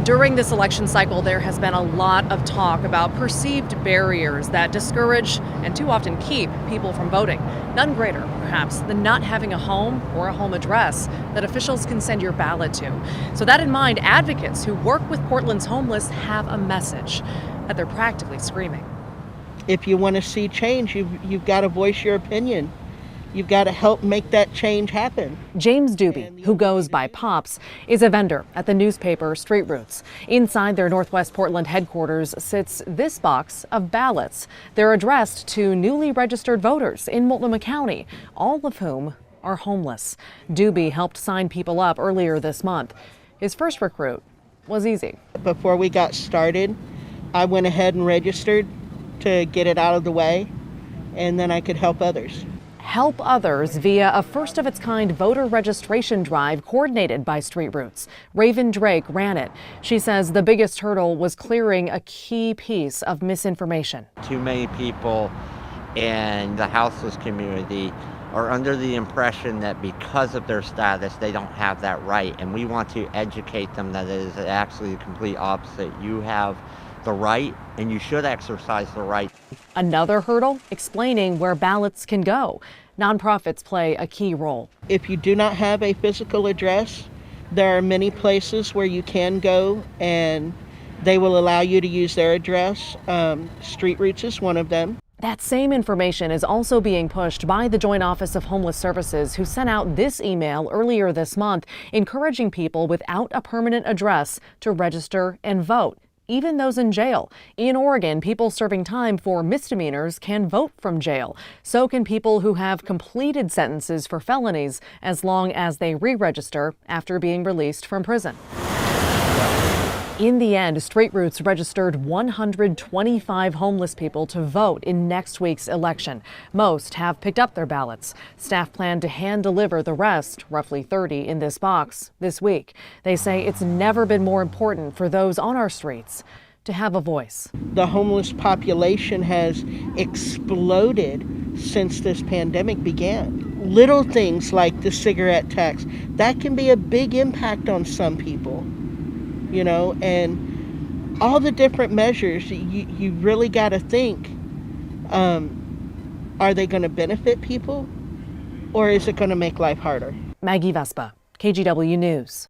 During this election cycle, there has been a lot of talk about perceived barriers that discourage and too often keep people from voting. None greater, perhaps, than not having a home or a home address that officials can send your ballot to. So, that in mind, advocates who work with Portland's homeless have a message that they're practically screaming. If you want to see change, you've got to voice your opinion. You've got to help make that change happen. James Doobie, who goes by Pops, is a vendor at the newspaper Street Roots. Inside their Northwest Portland headquarters sits this box of ballots. They're addressed to newly registered voters in Multnomah County, all of whom are homeless. Doobie helped sign people up earlier this month. His first recruit was easy. Before we got started, I went ahead and registered to get it out of the way, and then I could help others. Help others via a first-of-its-kind voter registration drive coordinated by Street Roots. Raven Drake ran it. She says the biggest hurdle was clearing a key piece of misinformation. Too many people in the houseless community are under the impression that because of their status, they don't have that right. And we want to educate them that it is actually the complete opposite. You have the right, and you should exercise the right. Another hurdle, explaining where ballots can go. Nonprofits play a key role. If you do not have a physical address, there are many places where you can go and they will allow you to use their address. Street Roots is one of them. That same information is also being pushed by the Joint Office of Homeless Services, who sent out this email earlier this month encouraging people without a permanent address to register and vote. Even those in jail. In Oregon, people serving time for misdemeanors can vote from jail. So can people who have completed sentences for felonies, as long as they re-register after being released from prison. In the end, Street Roots registered 125 homeless people to vote in next week's election. Most have picked up their ballots. Staff plan to hand deliver the rest, roughly 30 in this box, this week. They say it's never been more important for those on our streets to have a voice. The homeless population has exploded since this pandemic began. Little things like the cigarette tax, that can be a big impact on some people. You know, and all the different measures, you really got to think, are they going to benefit people, or is it going to make life harder? Maggie Vespa, KGW News.